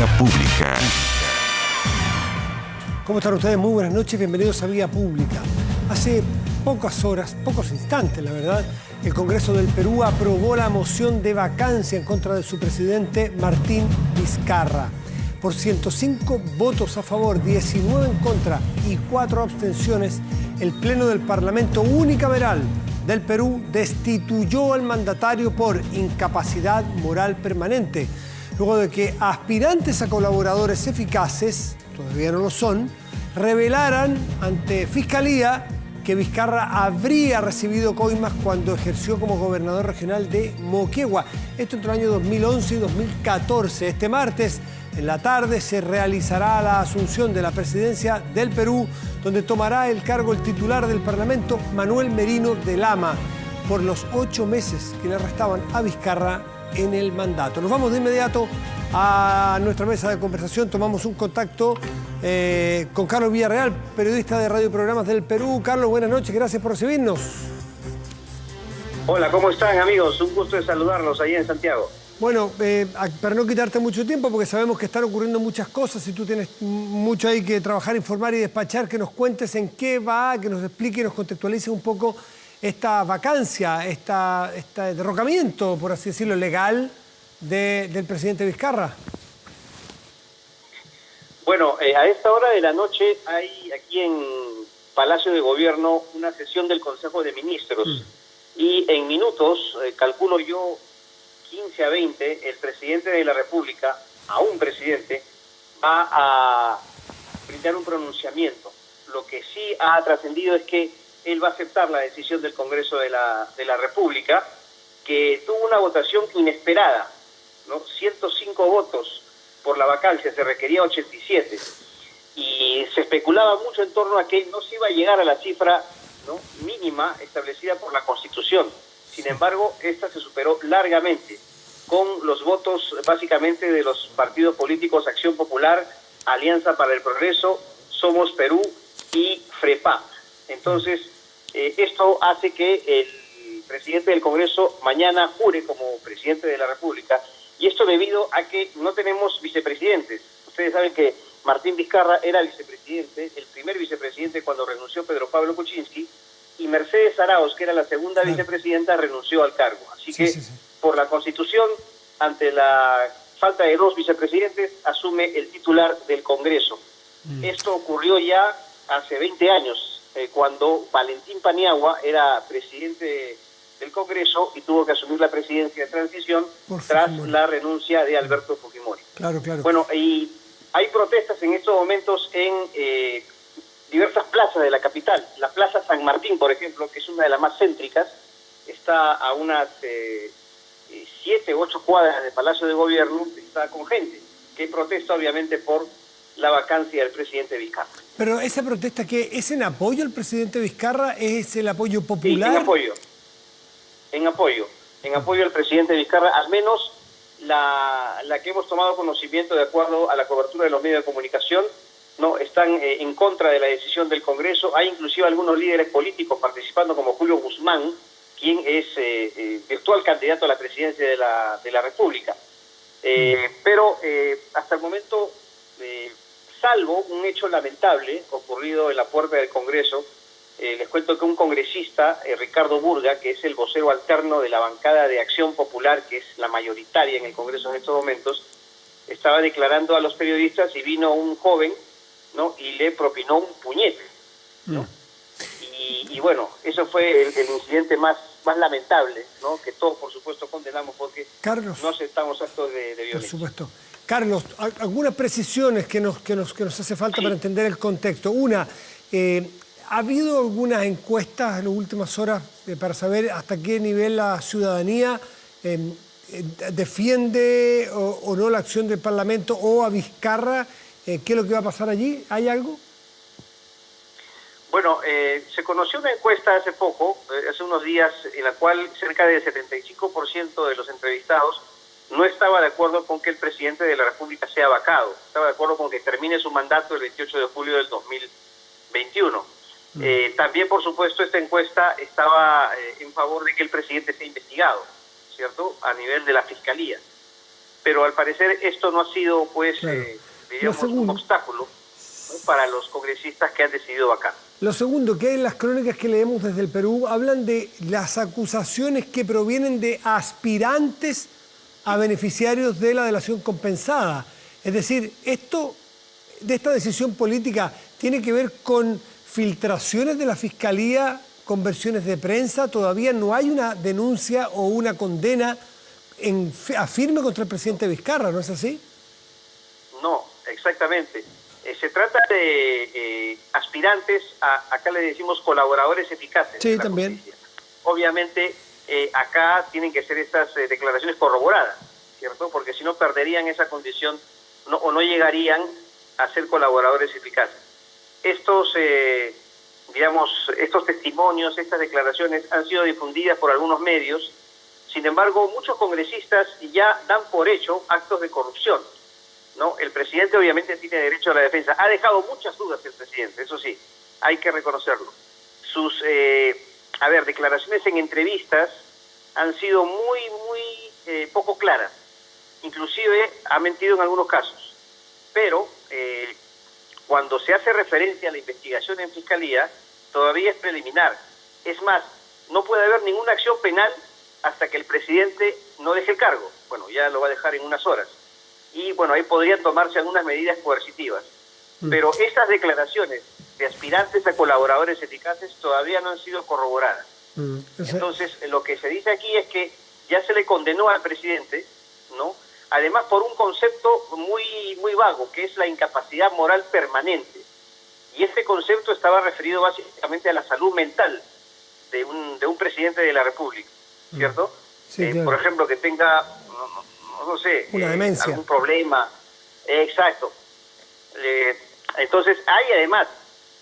Vía Pública. ¿Cómo están ustedes? Muy buenas noches, bienvenidos a Vía Pública. Hace pocas horas, pocos instantes, la verdad, el Congreso del Perú aprobó la moción de vacancia en contra de su presidente Martín Vizcarra. Por 105 votos a favor, 19 en contra y 4 abstenciones, el Pleno del Parlamento Unicameral del Perú destituyó al mandatario por incapacidad moral permanente, luego de que aspirantes a colaboradores eficaces, todavía no lo son, revelaran ante Fiscalía que Vizcarra habría recibido coimas cuando ejerció como gobernador regional de Moquegua. Esto entre el año 2011 y 2014. Este martes, en la tarde, se realizará la asunción de la presidencia del Perú, donde tomará el cargo el titular del Parlamento, Manuel Merino de Lama, por los 8 meses que le restaban a Vizcarra en el mandato. Nos vamos de inmediato a nuestra mesa de conversación. Tomamos un contacto con Carlos Villarreal, periodista de Radio y Programas del Perú. Carlos, buenas noches, gracias por recibirnos. Hola, ¿cómo están, amigos? Un gusto de saludarlos ahí en Santiago. Bueno, para no quitarte mucho tiempo, porque sabemos que están ocurriendo muchas cosas y tú tienes mucho ahí que trabajar, informar y despachar, que nos cuentes en qué va, que nos explique y nos contextualice un poco esta vacancia, este derrocamiento, por así decirlo, legal del presidente Vizcarra. Bueno, a esta hora de la noche hay aquí en Palacio de Gobierno una sesión del Consejo de Ministros y en minutos, calculo yo, 15 a 20, el presidente de la República, aún presidente, va a brindar un pronunciamiento. Lo que sí ha trascendido es que él va a aceptar la decisión del Congreso de la República, que tuvo una votación inesperada, ¿no? 105 votos por la vacancia, se requería 87. Y se especulaba mucho en torno a que no se iba a llegar a la cifra, ¿no?, mínima establecida por la Constitución. Sin embargo, esta se superó largamente, con los votos básicamente de los partidos políticos Acción Popular, Alianza para el Progreso, Somos Perú y FREPAP. Entonces, esto hace que el presidente del Congreso mañana jure como presidente de la República, y esto debido a que no tenemos vicepresidentes. Ustedes saben que Martín Vizcarra era vicepresidente, el primer vicepresidente cuando renunció Pedro Pablo Kuczynski, y Mercedes Arauz, que era la segunda vicepresidenta, renunció al cargo. Así que, por la Constitución, ante la falta de 2 vicepresidentes, asume el titular del Congreso. Esto ocurrió ya hace 20 años, cuando Valentín Paniagua era presidente del Congreso y tuvo que asumir la presidencia de transición tras la renuncia de Alberto Fujimori. Claro. Bueno, y hay protestas en estos momentos en diversas plazas de la capital. La Plaza San Martín, por ejemplo, que es una de las más céntricas, está a unas 7 u 8 cuadras del Palacio de Gobierno, está con gente que protesta obviamente por la vacancia del presidente Vizcarra. Pero esa protesta, ¿qué es en apoyo al presidente Vizcarra? ¿Es el apoyo popular? Sí, en apoyo al presidente Vizcarra, al menos la que hemos tomado conocimiento de acuerdo a la cobertura de los medios de comunicación. No, están en contra de la decisión del Congreso. Hay inclusive algunos líderes políticos participando, como Julio Guzmán, quien es virtual candidato a la presidencia de la República. Pero hasta el momento, salvo un hecho lamentable ocurrido en la puerta del Congreso, les cuento que un congresista, Ricardo Burga, que es el vocero alterno de la bancada de Acción Popular, que es la mayoritaria en el Congreso en estos momentos, estaba declarando a los periodistas y vino un joven, ¿no?, y le propinó un puñete, ¿no? Y bueno, eso fue el incidente más lamentable, ¿no?, que todos por supuesto condenamos, porque Carlos, no aceptamos actos de violencia. Por supuesto. Carlos, algunas precisiones que nos hace falta para entender el contexto. Una, ¿ha habido algunas encuestas en las últimas horas para saber hasta qué nivel la ciudadanía defiende o no la acción del Parlamento o a Vizcarra? ¿Qué es lo que va a pasar allí? ¿Hay algo? Bueno, se conoció una encuesta hace poco, hace unos días, en la cual cerca del 75% de los entrevistados no estaba de acuerdo con que el presidente de la República sea vacado. Estaba de acuerdo con que termine su mandato el 28 de julio del 2021. También, por supuesto, esta encuesta estaba en favor de que el presidente sea investigado, ¿cierto?, a nivel de la Fiscalía. pero al parecer esto no ha sido, pues, Claro. digamos, un obstáculo, ¿no?, para los congresistas que han decidido vacar. Lo segundo, que en las crónicas que leemos desde el Perú hablan de las acusaciones que provienen de aspirantes a beneficiarios de la delación compensada. Es decir, esto de esta decisión política tiene que ver con filtraciones de la Fiscalía, con versiones de prensa. Todavía no hay una denuncia o una condena a firme contra el presidente Vizcarra, ¿no es así? No, exactamente. Se trata de aspirantes, acá le decimos colaboradores eficaces. Sí, también. Justicia. Obviamente, acá tienen que ser estas declaraciones corroboradas, ¿cierto? Porque si no perderían esa condición o no llegarían a ser colaboradores eficaces. Estos testimonios, estas declaraciones han sido difundidas por algunos medios. Sin embargo, muchos congresistas ya dan por hecho actos de corrupción, ¿no? El presidente obviamente tiene derecho a la defensa. Ha dejado muchas dudas el presidente, eso sí, hay que reconocerlo. Sus declaraciones en entrevistas han sido muy poco claras. Inclusive ha mentido en algunos casos. Pero cuando se hace referencia a la investigación en Fiscalía, todavía es preliminar. Es más, no puede haber ninguna acción penal hasta que el presidente no deje el cargo. Bueno, ya lo va a dejar en unas horas. Y bueno, ahí podrían tomarse algunas medidas coercitivas. Pero esas declaraciones de aspirantes a colaboradores eficaces todavía no han sido corroboradas. Entonces, lo que se dice aquí es que ya se le condenó al presidente, ¿no? Además, por un concepto muy vago, que es la incapacidad moral permanente. Y este concepto estaba referido básicamente a la salud mental de un presidente de la República, ¿cierto? Sí, claro. Por ejemplo, que tenga, no sé, una demencia, algún problema. Exacto. Entonces, hay además,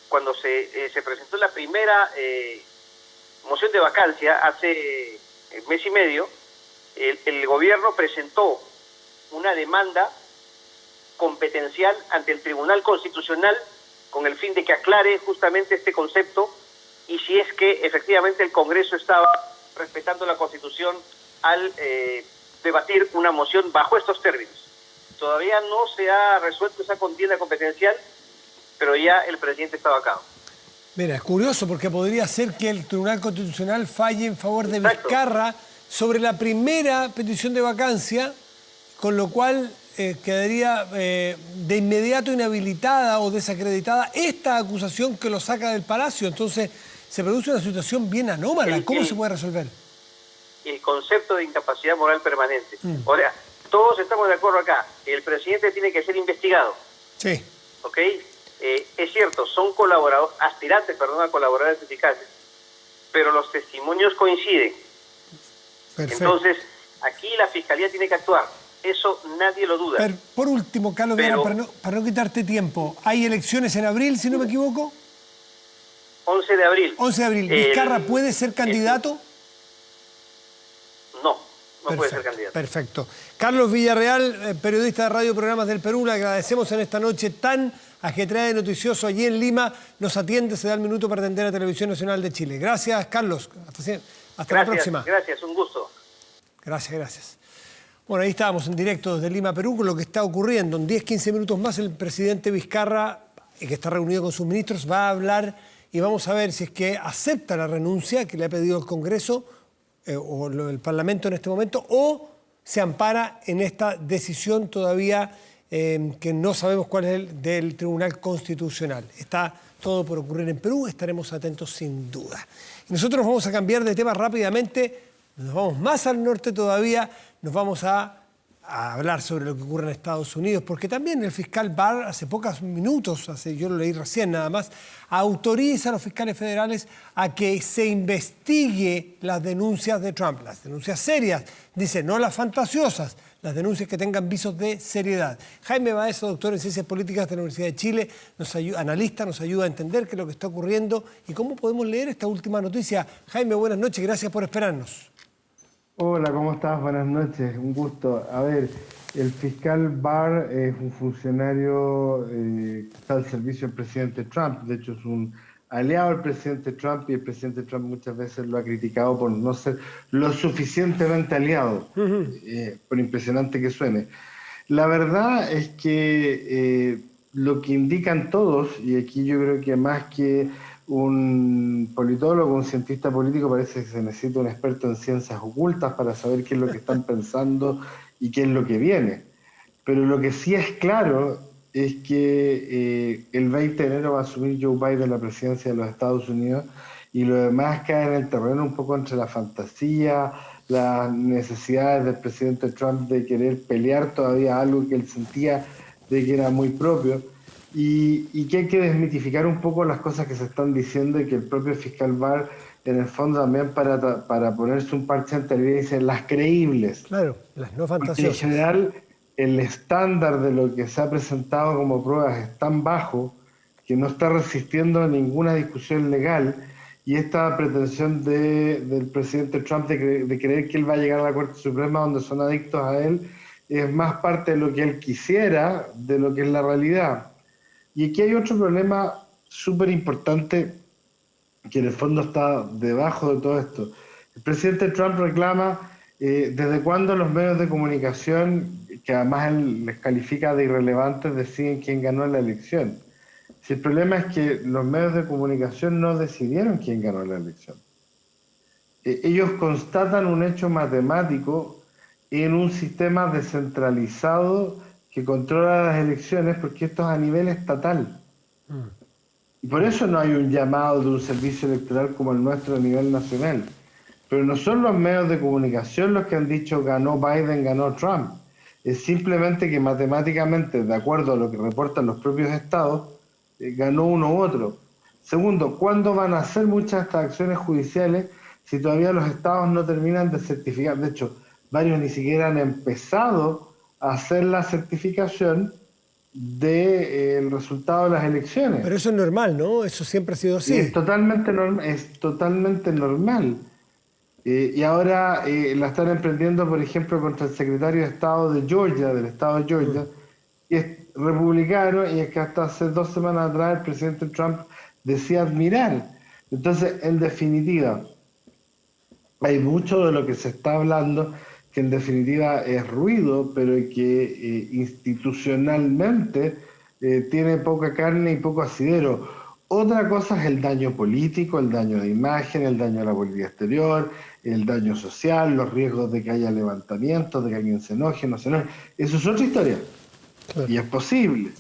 cuando se presentó la primera moción de vacancia hace mes y medio, el gobierno presentó una demanda competencial ante el Tribunal Constitucional con el fin de que aclare justamente este concepto y si es que efectivamente el Congreso estaba respetando la Constitución al debatir una moción bajo estos términos. Todavía no se ha resuelto esa contienda competencial, pero ya el presidente está vacado. Mira, es curioso porque podría ser que el Tribunal Constitucional falle en favor de Exacto. Vizcarra sobre la primera petición de vacancia, con lo cual quedaría de inmediato inhabilitada o desacreditada esta acusación que lo saca del Palacio. Entonces se produce una situación bien anómala. ¿Cómo se puede resolver? El concepto de incapacidad moral permanente. O sea, todos estamos de acuerdo acá. El presidente tiene que ser investigado. Sí. ¿Ok? Es cierto, son aspirantes a colaboradores eficaces, pero los testimonios coinciden. Perfecto. Entonces, aquí la Fiscalía tiene que actuar. Eso nadie lo duda. Por último, Carlos, Pero, para no quitarte tiempo, ¿hay elecciones en abril, si no me equivoco? 11 de abril. 11 de abril. ¿Vizcarra puede ser candidato? No puede ser candidato. Perfecto. Carlos Villarreal, periodista de Radio Programas del Perú, le agradecemos en esta noche tan ajetreada y noticioso allí en Lima. Nos atiende, se da el minuto para atender a Televisión Nacional de Chile. Gracias, Carlos. Hasta la próxima. Gracias, un gusto. Gracias. Bueno, ahí estábamos en directo desde Lima, Perú, con lo que está ocurriendo. En 10-15 minutos más el presidente Vizcarra, que está reunido con sus ministros, va a hablar y vamos a ver si es que acepta la renuncia que le ha pedido el Congreso o el Parlamento en este momento, o se ampara en esta decisión todavía que no sabemos cuál es el del Tribunal Constitucional. Está todo por ocurrir en Perú, estaremos atentos sin duda. Y nosotros vamos a cambiar de tema rápidamente, nos vamos más al norte todavía, nos vamos a hablar sobre lo que ocurre en Estados Unidos, porque también el fiscal Barr hace pocos minutos, yo lo leí recién nada más, autoriza a los fiscales federales a que se investigue las denuncias de Trump, las denuncias serias, dice, no las fantasiosas, las denuncias que tengan visos de seriedad. Jaime Baeza, doctor en Ciencias Políticas de la Universidad de Chile, analista, nos ayuda a entender qué es lo que está ocurriendo y cómo podemos leer esta última noticia. Jaime, buenas noches, gracias por esperarnos. Hola, ¿cómo estás? Buenas noches, un gusto. A ver, el fiscal Barr es un funcionario que está al servicio del presidente Trump, de hecho es un aliado del presidente Trump, y el presidente Trump muchas veces lo ha criticado por no ser lo suficientemente aliado, por impresionante que suene. La verdad es que lo que indican todos, y aquí yo creo que más que un politólogo, un cientista político, parece que se necesita un experto en ciencias ocultas para saber qué es lo que están pensando y qué es lo que viene. Pero lo que sí es claro es que el 20 de enero va a asumir Joe Biden la presidencia de los Estados Unidos, y lo demás cae en el terreno un poco entre la fantasía, las necesidades del presidente Trump de querer pelear todavía algo que él sentía de que era muy propio, y que hay que desmitificar un poco las cosas que se están diciendo, y que el propio fiscal Barr, en el fondo, también para ponerse un parche ante la herida, dice las creíbles. Claro, las no Porque fantasiosas. en general el estándar de lo que se ha presentado como pruebas es tan bajo que no está resistiendo a ninguna discusión legal, y esta pretensión del presidente Trump de creer que él va a llegar a la Corte Suprema donde son adictos a él es más parte de lo que él quisiera de lo que es la realidad. Y aquí hay otro problema súper importante que en el fondo está debajo de todo esto. El presidente Trump reclama desde cuándo los medios de comunicación, que además él les califica de irrelevantes, deciden quién ganó la elección. Si el problema es que los medios de comunicación no decidieron quién ganó la elección. Ellos constatan un hecho matemático en un sistema descentralizado que controla las elecciones, porque esto es a nivel estatal. Y por eso no hay un llamado de un servicio electoral como el nuestro a nivel nacional. Pero no son los medios de comunicación los que han dicho ganó Biden, ganó Trump. Es simplemente que matemáticamente, de acuerdo a lo que reportan los propios estados, ganó uno u otro. Segundo, ¿cuándo van a hacer muchas de estas acciones judiciales si todavía los estados no terminan de certificar? De hecho, varios ni siquiera han empezado a hacer la certificación del resultado de las elecciones. Pero eso es normal, ¿no? Eso siempre ha sido así. Es totalmente normal. Y ahora la están emprendiendo, por ejemplo, contra el secretario de Estado de Georgia, del estado de Georgia, y es republicano, y es que hasta hace 2 semanas atrás el presidente Trump decía admirar. Entonces, en definitiva, hay mucho de lo que se está hablando que en definitiva es ruido, pero que institucionalmente tiene poca carne y poco asidero. Otra cosa es el daño político, el daño de imagen, el daño a la política exterior, el daño social, los riesgos de que haya levantamientos, de que alguien se enoje, no se enoje. Eso es otra historia. Claro. Y es posible.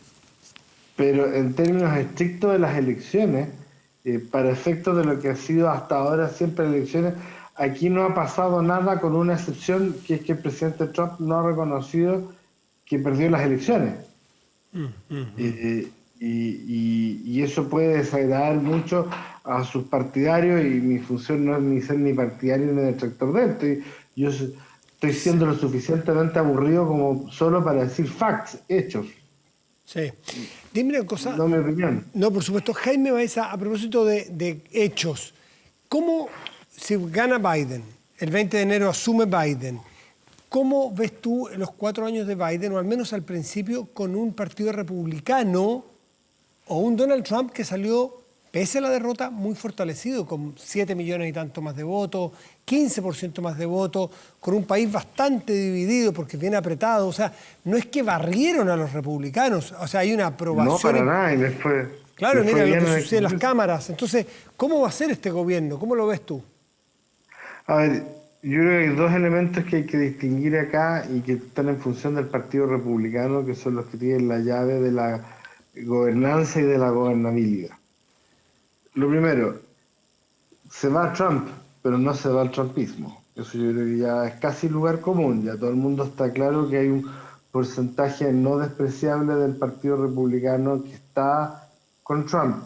Pero en términos estrictos de las elecciones, para efectos de lo que ha sido hasta ahora siempre elecciones, aquí no ha pasado nada, con una excepción, que es que el presidente Trump no ha reconocido que perdió las elecciones. Y eso puede desagradar mucho a sus partidarios, y mi función no es ni ser ni partidario ni detractor de él. Yo estoy siendo lo suficientemente aburrido como solo para decir facts, hechos. Sí. Dime una cosa. No mi opinión. No, por supuesto. Jaime Baeza, a propósito de hechos, ¿cómo, si gana Biden, el 20 de enero asume Biden, cómo ves tú los 4 años de Biden, o al menos al principio, con un partido republicano o un Donald Trump que salió, pese a la derrota, muy fortalecido, con 7 millones y tanto más de votos, 15% más de votos, con un país bastante dividido porque viene apretado? O sea, no es que barrieron a los republicanos, o sea, hay una aprobación. No, para nada, y después... Claro, mira lo que sucede en las cámaras. Entonces, ¿cómo va a ser este gobierno? ¿Cómo lo ves tú? A ver, yo creo que hay 2 elementos que hay que distinguir acá y que están en función del Partido Republicano, que son los que tienen la llave de la gobernanza y de la gobernabilidad. Lo primero, se va Trump, pero no se va el trumpismo. Eso yo creo que ya es casi lugar común. Ya todo el mundo está claro que hay un porcentaje no despreciable del Partido Republicano que está con Trump.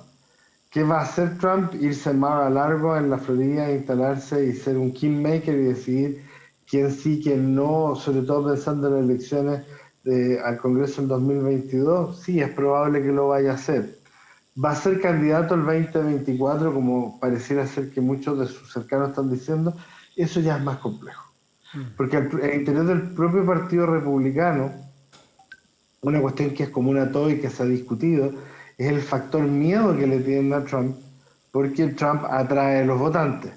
¿Qué va a hacer Trump? Irse más a largo en la Florida, instalarse y ser un kingmaker y decidir quién sí, quién no, sobre todo pensando en las elecciones al Congreso en 2022. Sí, es probable que lo vaya a hacer. ¿Va a ser candidato el 2024, como pareciera ser que muchos de sus cercanos están diciendo? Eso ya es más complejo. Porque al interior del propio Partido Republicano, una cuestión que es común a todos y que se ha discutido, es el factor miedo que le tienen a Trump, porque Trump atrae a los votantes.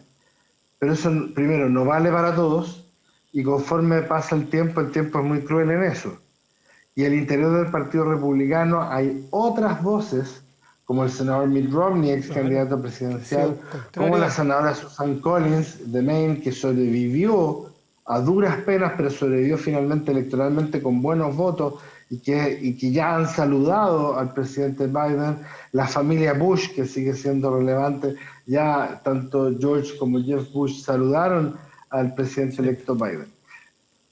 Pero eso, primero, no vale para todos, y conforme pasa el tiempo es muy cruel en eso. Y al interior del Partido Republicano hay otras voces, como el senador Mitt Romney, ex candidato presidencial, como la senadora Susan Collins de Maine, que sobrevivió a duras penas, pero sobrevivió finalmente electoralmente con buenos votos, y que ya han saludado al presidente Biden. La familia Bush, que sigue siendo relevante, ya tanto George como Jeff Bush saludaron al presidente electo Biden.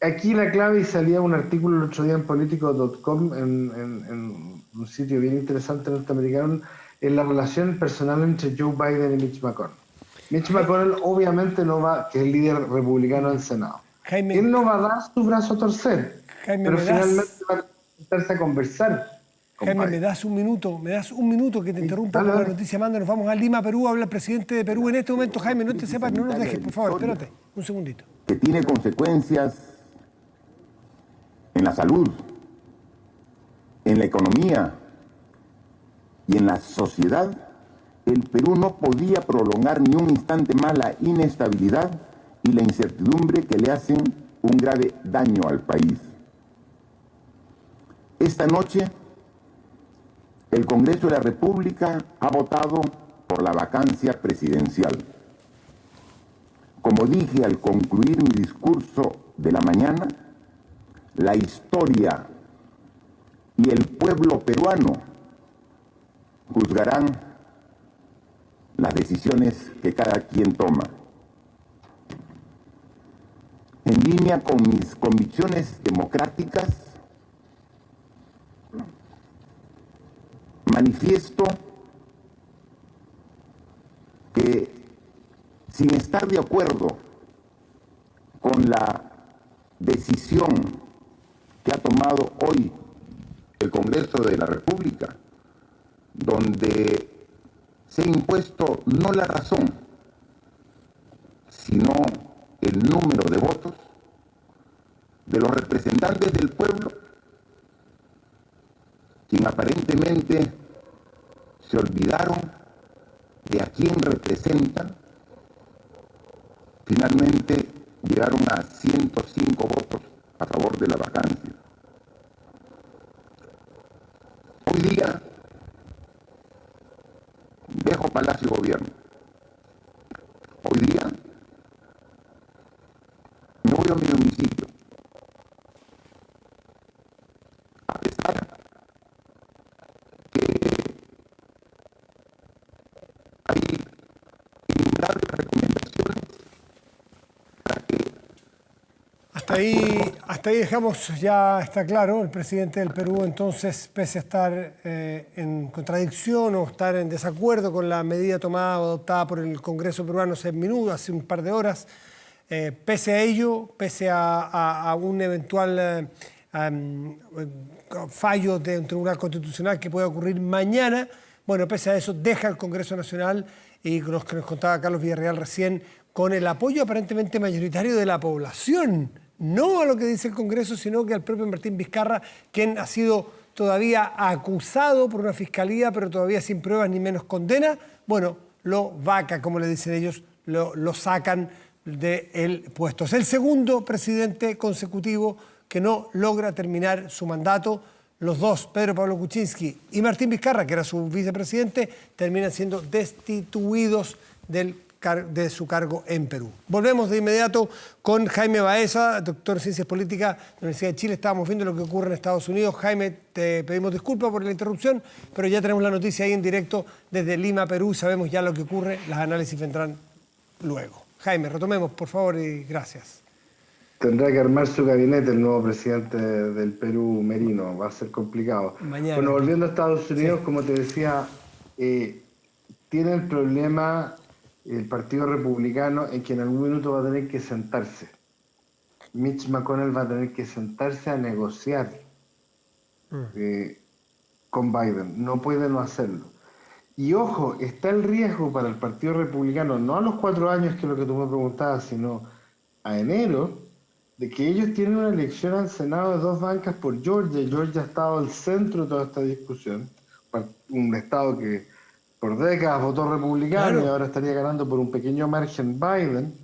Aquí la clave, y salía un artículo el otro día en Politico.com, en un sitio bien interesante norteamericano, en la relación personal entre Joe Biden y Mitch McConnell. Mitch McConnell obviamente no va, que es el líder republicano del Senado. Jaime, él no va a dar su brazo a torcer, Jaime, pero finalmente va a sentarse a conversar. Jaime, ¿me das un minuto que te interrumpa dale, con la dale. noticia? Manda, nos vamos a Lima, Perú, habla el presidente de Perú en este momento. Jaime, no te sepas, no nos dejes, por favor, espérate, un segundito. Que tiene consecuencias en la salud, en la economía y en la sociedad, el Perú no podía prolongar ni un instante más la inestabilidad y la incertidumbre que le hacen un grave daño al país. Esta noche, el Congreso de la República ha votado por la vacancia presidencial. Como dije al concluir mi discurso de la mañana, la historia y el pueblo peruano juzgarán las decisiones que cada quien toma. En línea con mis convicciones democráticas, manifiesto que, sin estar de acuerdo con la decisión que ha tomado hoy el Congreso de la República, donde se ha impuesto no la razón, sino el número de votos de los representantes del pueblo, quien aparentemente se olvidaron de a quién representan, finalmente llegaron a 105 votos a favor de la vacancia. Hoy día dejo Palacio de Gobierno. Hoy día me voy a mi domicilio. A pesar que hay innumerables recomendaciones para que... Hasta ahí dejamos, ya está claro, el presidente del Perú entonces, pese a estar en contradicción o estar en desacuerdo con la medida tomada o adoptada por el Congreso peruano hace un par de horas, pese a ello, pese a un eventual fallo de un tribunal constitucional que pueda ocurrir mañana, bueno, pese a eso, deja el Congreso Nacional, y los que nos contaba Carlos Villarreal recién, con el apoyo aparentemente mayoritario de la población, no a lo que dice el Congreso, sino que al propio Martín Vizcarra, quien ha sido todavía acusado por una fiscalía, pero todavía sin pruebas ni menos condena, bueno, lo vaca, como le dicen ellos, lo sacan del puesto. Es el segundo presidente consecutivo que no logra terminar su mandato. Los dos, Pedro Pablo Kuczynski y Martín Vizcarra, que era su vicepresidente, terminan siendo destituidos de su cargo en Perú. Volvemos de inmediato con Jaime Baeza, doctor en Ciencias Políticas de la Universidad de Chile. Estábamos viendo lo que ocurre en Estados Unidos. Jaime, te pedimos disculpas por la interrupción, pero ya tenemos la noticia ahí en directo desde Lima, Perú. Sabemos ya lo que ocurre. Los análisis vendrán luego. Jaime, retomemos, por favor, y gracias. Tendrá que armar su gabinete el nuevo presidente del Perú, Merino. Va a ser complicado. Mañana. Bueno, volviendo a Estados Unidos, sí, como te decía, tiene el problema el Partido Republicano en que en algún minuto va a tener que sentarse. Mitch McConnell va a tener que sentarse a negociar con Biden. No puede no hacerlo. Y ojo, está el riesgo para el Partido Republicano, no a los 4 años, que es lo que tú me preguntabas, sino a enero, de que ellos tienen una elección al Senado de 2 bancas por Georgia. Georgia ha estado al centro de toda esta discusión, un estado que por décadas votó republicano Claro. y ahora estaría ganando por un pequeño margen Biden,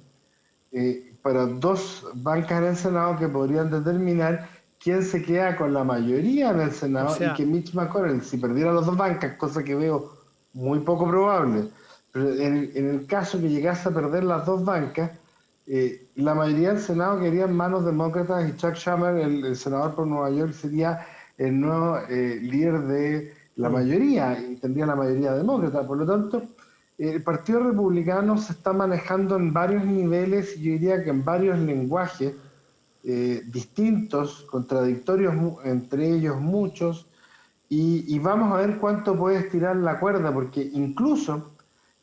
para dos bancas en el Senado que podrían determinar quién se queda con la mayoría en el O Senado, y sea, que Mitch McConnell, si perdiera las dos bancas, cosa que veo muy poco probable, pero en el caso que llegase a perder las dos bancas, la mayoría del Senado quedaría en manos demócratas, y Chuck Schumer, el senador por Nueva York, sería el nuevo líder de la mayoría y tendría la mayoría demócrata. Por lo tanto, el Partido Republicano se está manejando en varios niveles, y yo diría que en varios lenguajes distintos, contradictorios entre ellos muchos, y vamos a ver cuánto puede estirar la cuerda, porque incluso,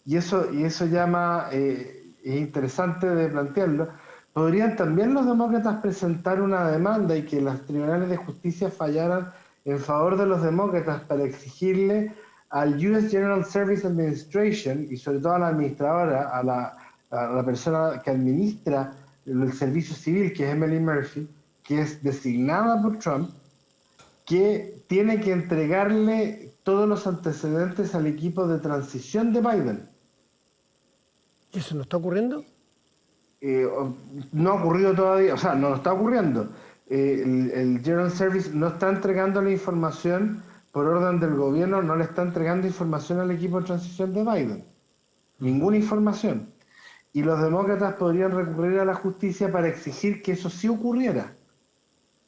y eso llama, es interesante de plantearlo, podrían también los demócratas presentar una demanda y que los tribunales de justicia fallaran en favor de los demócratas para exigirle al US General Service Administration, y sobre todo a la administradora, a la persona que administra el servicio civil, que es Emily Murphy, que es designada por Trump, que tiene que entregarle todos los antecedentes al equipo de transición de Biden. ¿eso no está ocurriendo? No ha ocurrido todavía, o sea, no está ocurriendo. El General Service no está entregando la información por orden del gobierno, no le está entregando información al equipo de transición de Biden. Ninguna información. Y los demócratas podrían recurrir a la justicia para exigir que eso sí ocurriera.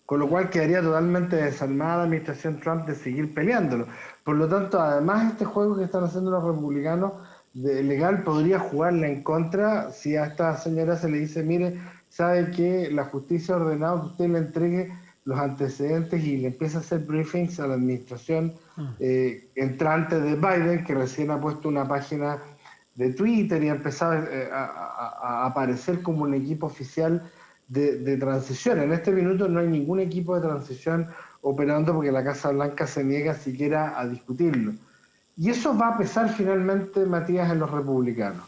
Con lo cual quedaría totalmente desarmada la administración Trump de seguir peleándolo. Por lo tanto, además, este juego que están haciendo los republicanos legal podría jugarle en contra si a esta señora se le dice: mire, sabe que la justicia ha ordenado que usted le entregue los antecedentes, y le empieza a hacer briefings a la administración entrante de Biden, que recién ha puesto una página de Twitter y ha empezado a aparecer como un equipo oficial de transición. En este minuto no hay ningún equipo de transición operando, porque la Casa Blanca se niega siquiera a discutirlo. Y eso va a pesar finalmente, Matías, en los republicanos.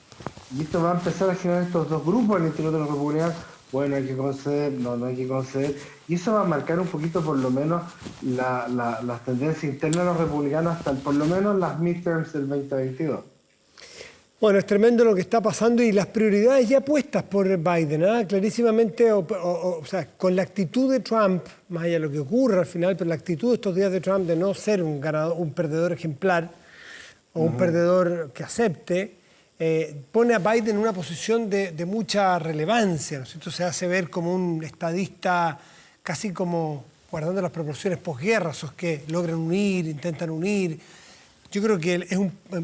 Y esto va a empezar a generar estos dos grupos en el interior de los republicanos. Bueno, hay que conceder, no hay que conceder. Y eso va a marcar un poquito, por lo menos, las tendencias internas de los republicanos hasta por lo menos las midterms del 2022. Bueno, es tremendo lo que está pasando y las prioridades ya puestas por Biden, ¿eh? Clarísimamente, o sea, con la actitud de Trump, más allá de lo que ocurra al final, pero la actitud de estos días de Trump de no ser un ganador, un perdedor ejemplar o un perdedor que acepte, pone a Biden en una posición de mucha relevancia, ¿no es cierto? Se hace ver como un estadista casi como guardando las proporciones posguerra, esos que logran unir, intentan unir. Yo creo que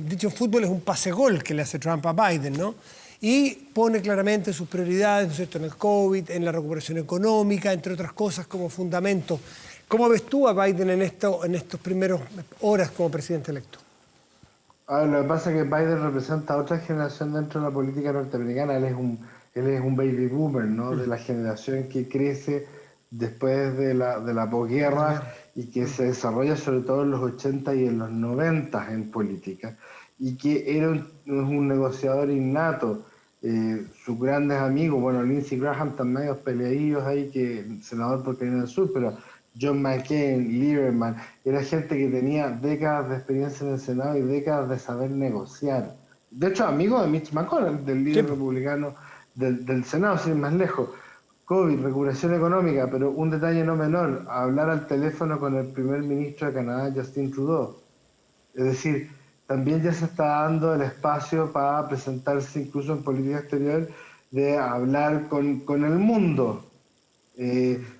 dicho en fútbol, es un pase-gol que le hace Trump a Biden, ¿no? Y pone claramente sus prioridades, ¿no es cierto?, en el COVID, en la recuperación económica, entre otras cosas, como fundamento. ¿Cómo ves tú a Biden en estos primeros horas como presidente electo? Lo que pasa es que Biden representa a otra generación dentro de la política norteamericana. Él es un baby boomer, ¿no? De la generación que crece después de la posguerra y que se desarrolla sobre todo en los 80 y en los 90 en política, y que era un negociador innato. Sus grandes amigos, bueno, Lindsey Graham están medio peleadillos ahí, que senador por Carolina del Sur, pero John McCain, Lieberman, era gente que tenía décadas de experiencia en el Senado y décadas de saber negociar. De hecho, amigo de Mitch McConnell, del líder republicano del Senado, sin más lejos. COVID, recuperación económica, pero un detalle no menor: hablar al teléfono con el primer ministro de Canadá, Justin Trudeau. Es decir, también ya se está dando el espacio para presentarse incluso en política exterior, de hablar con el mundo.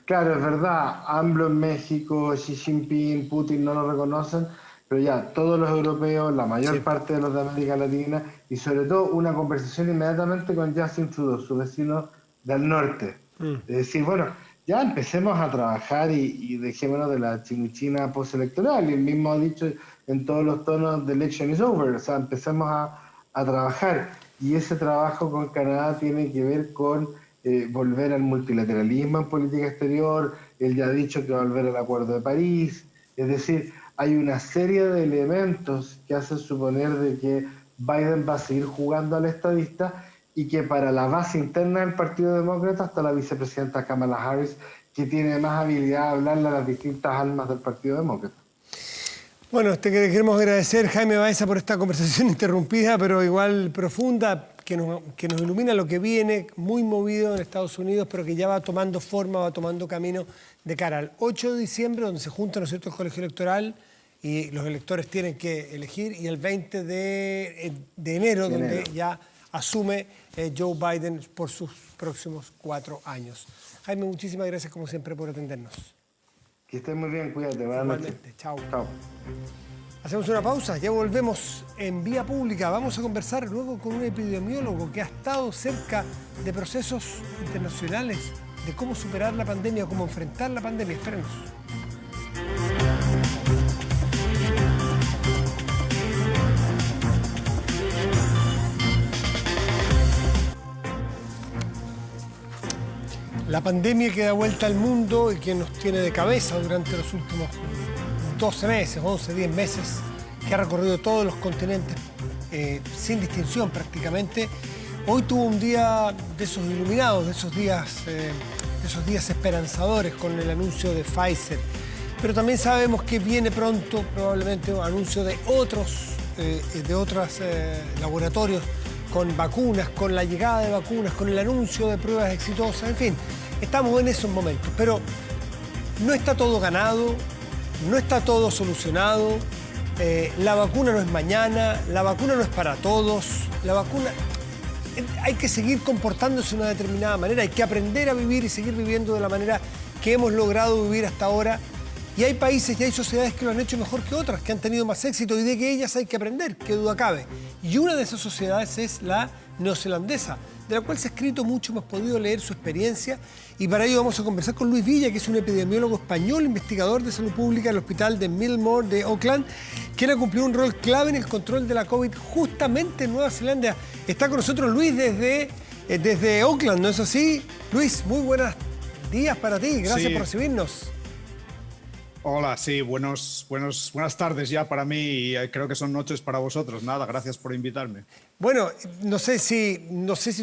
Claro, es verdad, AMLO en México, Xi Jinping, Putin no lo reconocen, pero ya todos los europeos, la mayor parte de los de América Latina, y sobre todo una conversación inmediatamente con Justin Trudeau, su vecino del norte. Es decir, bueno, ya empecemos a trabajar y dejémonos de la chimichina postelectoral. Y él mismo ha dicho en todos los tonos: the election is over. O sea, empecemos a trabajar. Y ese trabajo con Canadá tiene que ver con volver al multilateralismo en política exterior. Él ya ha dicho que va a volver al Acuerdo de París. Es decir, hay una serie de elementos que hacen suponer de que Biden va a seguir jugando al estadista, y que para la base interna del Partido Demócrata está la vicepresidenta Kamala Harris, que tiene más habilidad de hablarle a las distintas almas del Partido Demócrata. Bueno, te queremos agradecer, Jaime Baeza, por esta conversación interrumpida, pero igual profunda, que nos ilumina lo que viene, muy movido en Estados Unidos, pero que ya va tomando forma, va tomando camino de cara al 8 de diciembre, donde se junta, ¿no es cierto?, el colegio electoral y los electores tienen que elegir, y el 20 de enero, donde ya asume Joe Biden por sus próximos 4 años. Jaime, muchísimas gracias, como siempre, por atendernos. Que estés muy bien, cuídate. Buenas noches. Chao. Chao. Hacemos una pausa, ya volvemos en Vía Pública. Vamos a conversar luego con un epidemiólogo que ha estado cerca de procesos internacionales, de cómo superar la pandemia, cómo enfrentar la pandemia. Espérenos. La pandemia que da vuelta al mundo y que nos tiene de cabeza durante los últimos 12 meses, 11, 10 meses, que ha recorrido todos los continentes sin distinción prácticamente. Hoy tuvo un día de esos iluminados, de esos días esperanzadores con el anuncio de Pfizer. Pero también sabemos que viene pronto probablemente un anuncio de otros laboratorios con vacunas, con la llegada de vacunas, con el anuncio de pruebas exitosas, en fin, estamos en esos momentos. Pero no está todo ganado, no está todo solucionado, la vacuna no es mañana, la vacuna no es para todos, la vacuna... Hay que seguir comportándose de una determinada manera, hay que aprender a vivir y seguir viviendo de la manera que hemos logrado vivir hasta ahora. Y hay países y hay sociedades que lo han hecho mejor que otras, que han tenido más éxito y de que ellas hay que aprender, qué duda cabe. Y una de esas sociedades es la neozelandesa, de la cual se ha escrito mucho, hemos podido leer su experiencia y para ello vamos a conversar con Luis Villa, que es un epidemiólogo español, investigador de salud pública en el hospital de Millmore de Auckland, quien ha cumplido un rol clave en el control de la COVID justamente en Nueva Zelanda. Está con nosotros Luis desde Auckland, ¿no es así? Luis, muy buenos días para ti, gracias por recibirnos. Hola, sí, buenas tardes ya para mí y creo que son noches para vosotros. Nada, gracias por invitarme. Bueno, no sé si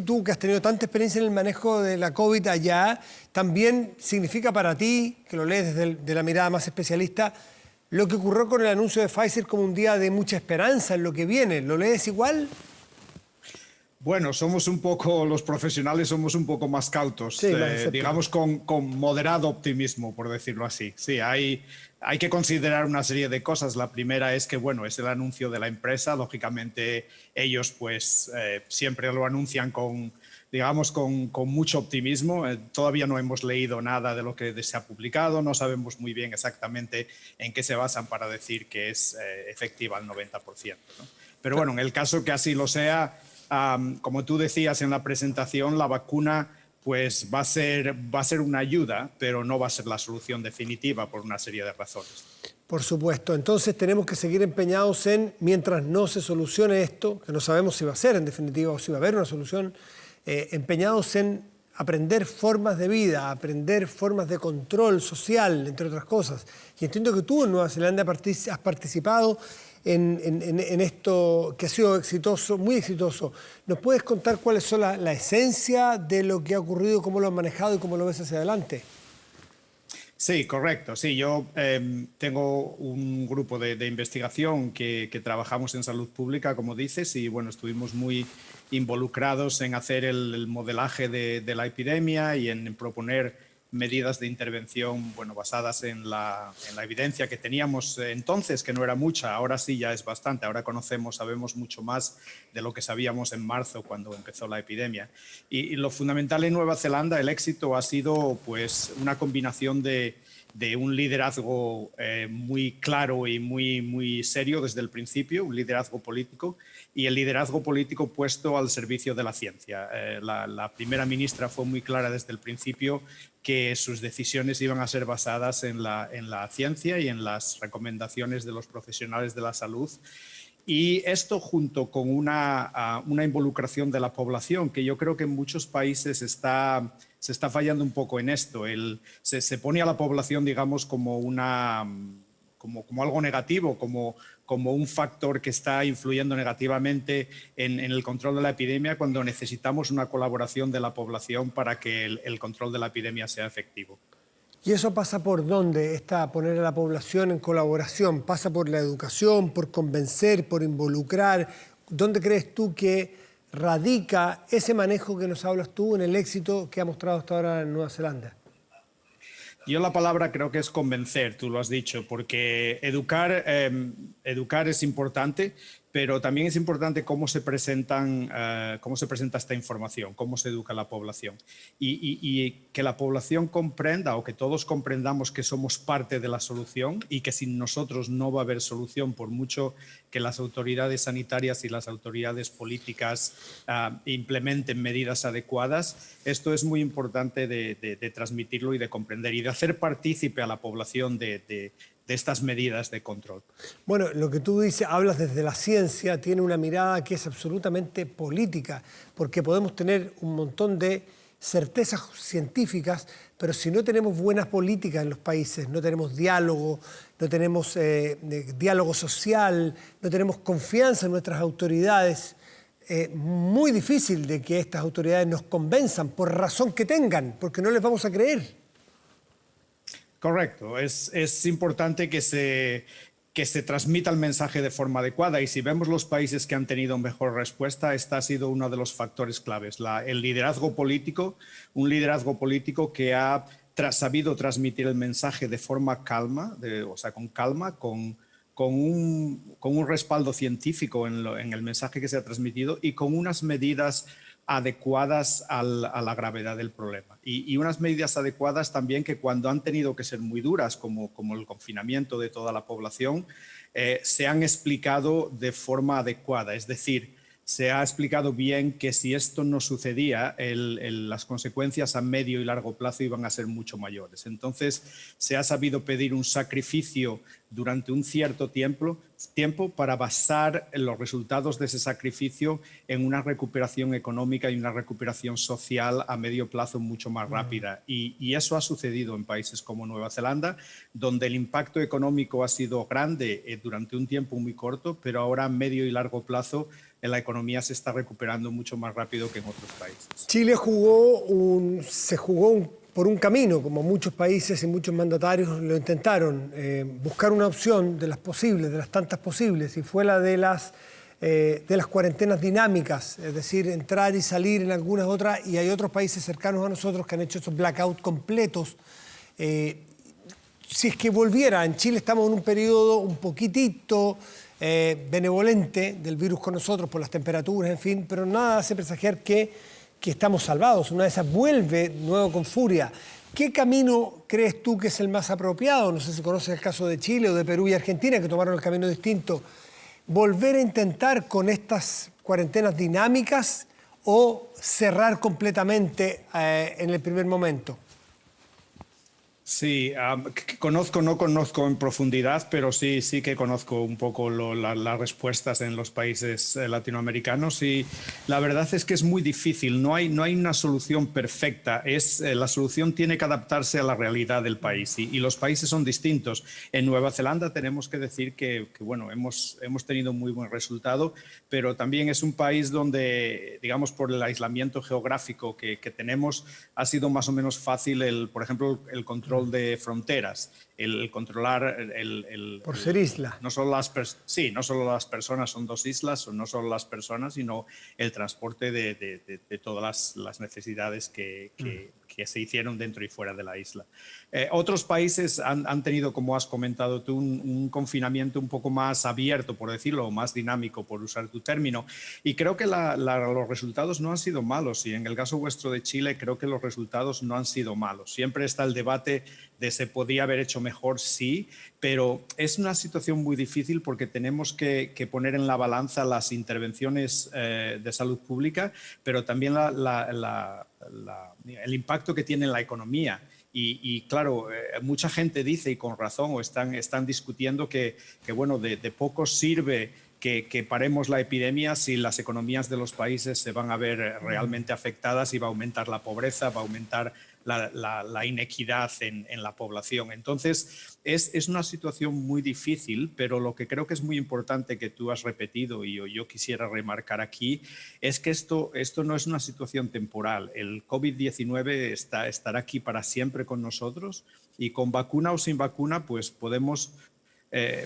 tú, que has tenido tanta experiencia en el manejo de la COVID allá, también significa para ti, que lo lees desde la mirada más especialista, lo que ocurrió con el anuncio de Pfizer como un día de mucha esperanza en lo que viene. ¿Lo lees igual? Bueno, los profesionales somos un poco más cautos, sí, digamos con moderado optimismo, por decirlo así. Sí, hay que considerar una serie de cosas. La primera es que, bueno, es el anuncio de la empresa. Lógicamente, ellos pues siempre lo anuncian con mucho optimismo. Todavía no hemos leído nada de lo que se ha publicado, no sabemos muy bien exactamente en qué se basan para decir que es efectiva al 90%, ¿no? Pero bueno, en el caso que así lo sea, como tú decías en la presentación, la vacuna pues va a ser una ayuda, pero no va a ser la solución definitiva por una serie de razones. Por supuesto. Entonces tenemos que seguir empeñados en, mientras no se solucione esto, que no sabemos si va a ser en definitiva o si va a haber una solución, empeñados en aprender formas de vida, aprender formas de control social, entre otras cosas. Y entiendo que tú en Nueva Zelanda has participado en esto que ha sido exitoso, muy exitoso. ¿Nos puedes contar cuáles son la esencia de lo que ha ocurrido, cómo lo has manejado y cómo lo ves hacia adelante? Sí, correcto. Sí, yo tengo un grupo de investigación que trabajamos en salud pública, como dices, y bueno, estuvimos muy involucrados en hacer el modelaje de la epidemia y en proponer medidas de intervención, bueno, basadas en la evidencia que teníamos entonces, que no era mucha. Ahora sí ya es bastante. Ahora sabemos mucho más de lo que sabíamos en marzo cuando empezó la epidemia. Y lo fundamental en Nueva Zelanda, el éxito ha sido pues una combinación de un liderazgo muy claro y muy serio desde el principio, un liderazgo político, y el liderazgo político puesto al servicio de la ciencia. La primera ministra fue muy clara desde el principio que sus decisiones iban a ser basadas en la ciencia y en las recomendaciones de los profesionales de la salud. Y esto junto con una involucración de la población, que yo creo que en muchos países se está fallando un poco en esto. Se pone a la población, digamos, como algo negativo, como un factor que está influyendo negativamente en el control de la epidemia, cuando necesitamos una colaboración de la población para que el control de la epidemia sea efectivo. ¿Y eso pasa por dónde? Poner a la población en colaboración, ¿pasa por la educación, por convencer, por involucrar? ¿Dónde crees tú que radica ese manejo que nos hablas tú en el éxito que ha mostrado hasta ahora en Nueva Zelanda? Yo la palabra creo que es convencer, tú lo has dicho, porque educar es importante, pero también es importante cómo se presenta esta información, cómo se educa a la población. Y que la población comprenda, o que todos comprendamos, que somos parte de la solución y que sin nosotros no va a haber solución, por mucho que las autoridades sanitarias y las autoridades políticas implementen medidas adecuadas. Esto es muy importante de transmitirlo y de comprender y de hacer partícipe a la población de estas medidas de control. Bueno, lo que tú dices, hablas desde la ciencia, tiene una mirada que es absolutamente política, porque podemos tener un montón de certezas científicas, pero si no tenemos buenas políticas en los países, no tenemos diálogo, no tenemos diálogo social, no tenemos confianza en nuestras autoridades, muy difícil de que estas autoridades nos convenzan, por razón que tengan, porque no les vamos a creer. Correcto, es importante que se transmita el mensaje de forma adecuada, y si vemos los países que han tenido mejor respuesta, este ha sido uno de los factores claves, un liderazgo político que ha sabido transmitir el mensaje de forma calma, con calma, con un respaldo científico en el mensaje que se ha transmitido y con unas medidas adecuadas a la gravedad del problema. Y unas medidas adecuadas también que, cuando han tenido que ser muy duras, como el confinamiento de toda la población, se han explicado de forma adecuada. Es decir, se ha explicado bien que si esto no sucedía, las consecuencias a medio y largo plazo iban a ser mucho mayores. Entonces, se ha sabido pedir un sacrificio durante un cierto tiempo para basar los resultados de ese sacrificio en una recuperación económica y una recuperación social a medio plazo mucho más rápida. Y eso ha sucedido en países como Nueva Zelanda, donde el impacto económico ha sido grande durante un tiempo muy corto, pero ahora a medio y largo plazo la economía se está recuperando mucho más rápido que en otros países. Chile se jugó por un camino, como muchos países y muchos mandatarios lo intentaron, buscar una opción de las posibles, de las tantas posibles, y fue la de las cuarentenas dinámicas, es decir, entrar y salir en algunas otras, y hay otros países cercanos a nosotros que han hecho esos blackouts completos. Si es que volviera, en Chile estamos en un periodo un poquitito benevolente del virus con nosotros por las temperaturas, en fin, pero nada hace presagiar que estamos salvados. Una de esas vuelve nuevo con furia. ¿Qué camino crees tú que es el más apropiado? No sé si conoces el caso de Chile o de Perú y Argentina, que tomaron el camino distinto. ¿Volver a intentar con estas cuarentenas dinámicas o cerrar completamente en el primer momento? Sí, no conozco en profundidad, pero sí que conozco un poco las respuestas en los países latinoamericanos, y la verdad es que es muy difícil, no hay una solución perfecta, la solución tiene que adaptarse a la realidad del país, y los países son distintos. En Nueva Zelanda tenemos que decir que bueno, hemos tenido muy buen resultado, pero también es un país donde, digamos, por el aislamiento geográfico que tenemos, ha sido más o menos fácil, por ejemplo, el control de fronteras, el controlar por ser isla. No solo las personas, son dos islas, no solo las personas, sino el transporte de todas las necesidades que se hicieron dentro y fuera de la isla. Otros países han tenido, como has comentado tú, un confinamiento un poco más abierto, por decirlo, o más dinámico, por usar tu término, y creo que los resultados no han sido malos, y en el caso vuestro de Chile creo que los resultados no han sido malos. Siempre está el debate de se podía haber hecho mejor, sí, pero es una situación muy difícil porque tenemos que poner en la balanza las intervenciones de salud pública, pero también el impacto que tiene en la economía. Y claro, mucha gente dice, y con razón, o están discutiendo que bueno, de poco sirve que paremos la epidemia si las economías de los países se van a ver realmente afectadas, y va a aumentar la pobreza, va a aumentar la inequidad en la población. Entonces, es una situación muy difícil, pero lo que creo que es muy importante, que tú has repetido y yo quisiera remarcar aquí, es que esto no es una situación temporal. El COVID-19 estará aquí para siempre con nosotros, Y con vacuna o sin vacuna, pues podemos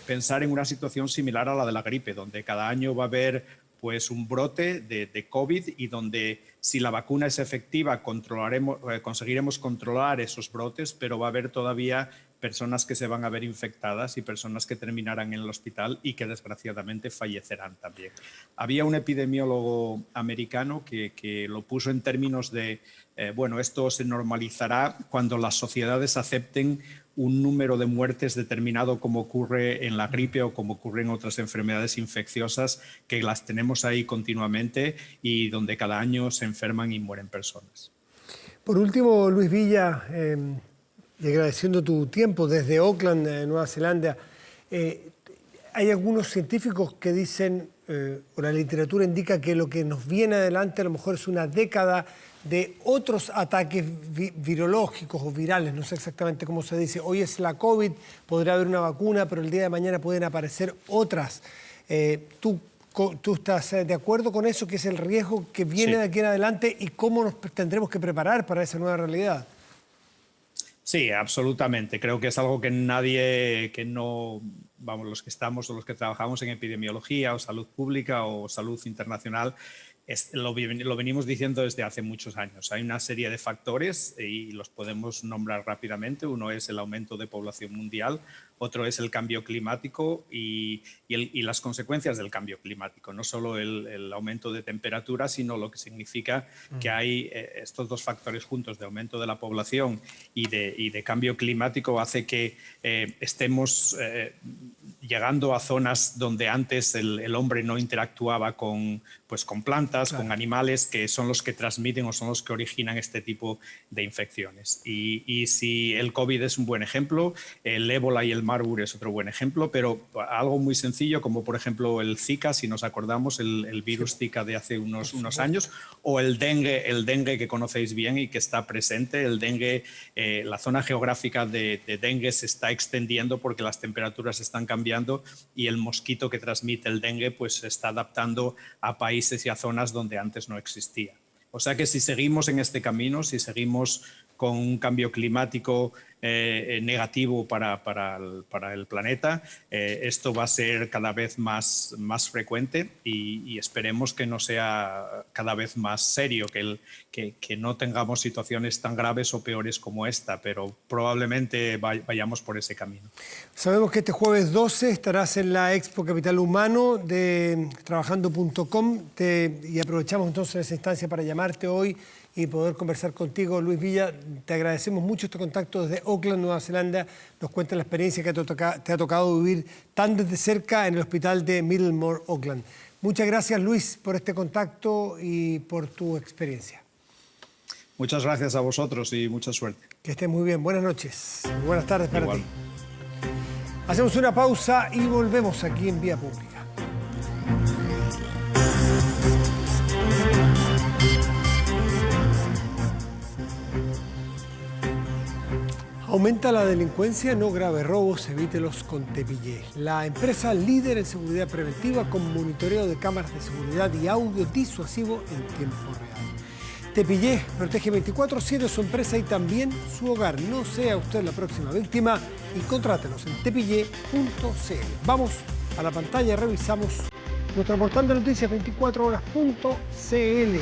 pensar en una situación similar a la de la gripe, donde cada año va a haber pues un brote de COVID y donde si la vacuna es efectiva conseguiremos controlar esos brotes, pero va a haber todavía personas que se van a ver infectadas y personas que terminarán en el hospital y que desgraciadamente fallecerán también. Había un epidemiólogo americano que lo puso en términos de, bueno, esto se normalizará cuando las sociedades acepten un número de muertes determinado como ocurre en la gripe o como ocurre en otras enfermedades infecciosas que las tenemos ahí continuamente y donde cada año se enferman y mueren personas. Por último, Luis Villa, y agradeciendo tu tiempo desde Auckland, Nueva Zelanda, hay algunos científicos que dicen, o la literatura indica que lo que nos viene adelante a lo mejor es una década de otros ataques virológicos o virales, no sé exactamente cómo se dice. Hoy es la COVID, podrá haber una vacuna, pero el día de mañana pueden aparecer otras. ¿Tú estás de acuerdo con eso, que es el riesgo que viene de aquí en adelante y cómo nos tendremos que preparar para esa nueva realidad? Sí, absolutamente. Creo que es algo que nadie, que no, vamos, los que estamos o los que trabajamos en epidemiología o salud pública o salud internacional, lo venimos diciendo desde hace muchos años. Hay una serie de factores y los podemos nombrar rápidamente. Uno es el aumento de población mundial, otro es el cambio climático y las consecuencias del cambio climático. No solo el aumento de temperatura, sino lo que significa que hay estos dos factores juntos de aumento de la población y de cambio climático hace que estemos llegando a zonas donde antes el hombre no interactuaba con plantas, con animales, que son los que transmiten o son los que originan este tipo de infecciones. Y si el COVID es un buen ejemplo, el ébola y el Marburg es otro buen ejemplo, pero algo muy sencillo como por ejemplo el Zika, si nos acordamos, el virus Zika de hace unos años, o el dengue que conocéis bien y que está presente. El dengue, la zona geográfica de dengue se está extendiendo porque las temperaturas están cambiando y el mosquito que transmite el dengue pues se está adaptando a países y a zonas donde antes no existía. O sea que si seguimos en este camino, si seguimos con un cambio climático negativo para el planeta, esto va a ser cada vez más frecuente y esperemos que no sea cada vez más serio, que no tengamos situaciones tan graves o peores como esta, pero probablemente vayamos por ese camino. Sabemos que este jueves 12 estarás en la Expo Capital Humano de Trabajando.com y aprovechamos entonces esa instancia para llamarte hoy y poder conversar contigo. Luis Villa, te agradecemos mucho este contacto desde Auckland, Nueva Zelanda. Nos cuentas la experiencia que te ha tocado vivir tan desde cerca en el hospital de Middlemore, Auckland. Muchas gracias, Luis, por este contacto y por tu experiencia. Muchas gracias a vosotros y mucha suerte. Que estés muy bien. Buenas noches. Buenas tardes para ti. Hacemos una pausa y volvemos aquí en Vía Pública. Aumenta la delincuencia, no grave robos, evítelos con Tepillé. La empresa líder en seguridad preventiva con monitoreo de cámaras de seguridad y audio disuasivo en tiempo real. Tepillé protege 24/7 su empresa y también su hogar. No sea usted la próxima víctima y contrátelos en tepillé.cl. Vamos a la pantalla y revisamos nuestro portal de noticias 24horas.cl.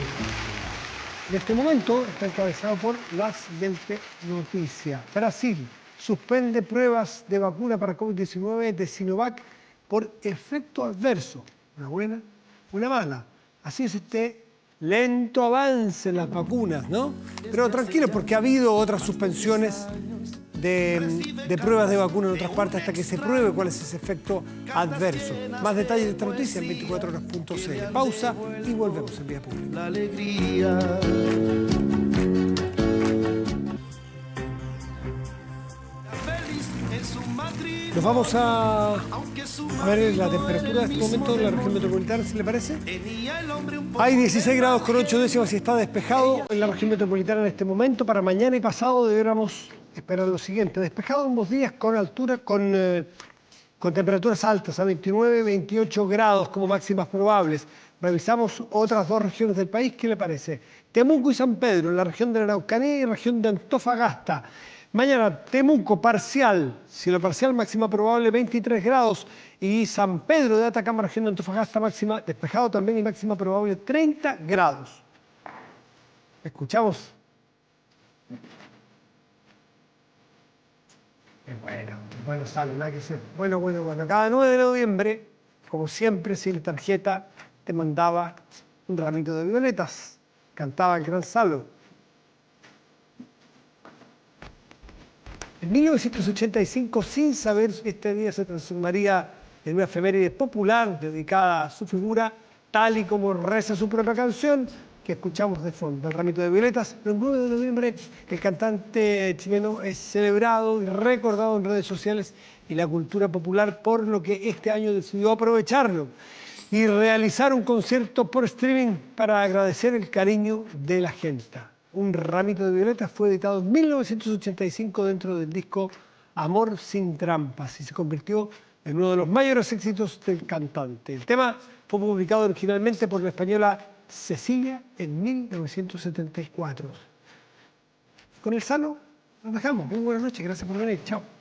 En este momento está encabezado por la siguiente noticia. Brasil suspende pruebas de vacuna para COVID-19 de Sinovac por efecto adverso. Una buena, una mala. Así es este lento avance en las vacunas, ¿no? Pero tranquilo, porque ha habido otras suspensiones de pruebas de vacuna en otras partes hasta que se pruebe cuál es ese efecto adverso. Más detalles de esta noticia en 24horas.cl. Pausa y volvemos en Vía Pública. La alegría. Nos vamos a ver la temperatura de este momento en la región metropolitana, si le parece. Hay 16 grados con 8 décimas y está despejado en la región metropolitana en este momento. Para mañana y pasado deberíamos esperar lo siguiente. Despejado ambos días con altura, con temperaturas altas, a 29, 28 grados como máximas probables. Revisamos otras dos regiones del país. ¿Qué le parece? Temuco y San Pedro, en la región de la Araucanía y región de Antofagasta. Mañana, Temuco, parcial, cielo parcial, máxima probable 23 grados. Y San Pedro de Atacama, región de Antofagasta, máxima despejado también y máxima probable 30 grados. Escuchamos. Bueno, sale, nada que ser. Bueno. Cada 9 de noviembre, como siempre, sin tarjeta, te mandaba un ramito de violetas. Cantaba el gran Salo. En 1985, sin saber si este día se transformaría en una efeméride popular dedicada a su figura, tal y como reza su propia canción, que escuchamos de fondo, el ramito de violetas. El 9 de noviembre, el cantante chileno es celebrado y recordado en redes sociales y la cultura popular, por lo que este año decidió aprovecharlo y realizar un concierto por streaming para agradecer el cariño de la gente. Un ramito de violetas fue editado en 1985 dentro del disco Amor sin trampas y se convirtió en uno de los mayores éxitos del cantante. El tema fue publicado originalmente por la española Cecilia en 1974. Con el Salo nos dejamos. Muy buenas noches, gracias por venir. Chao.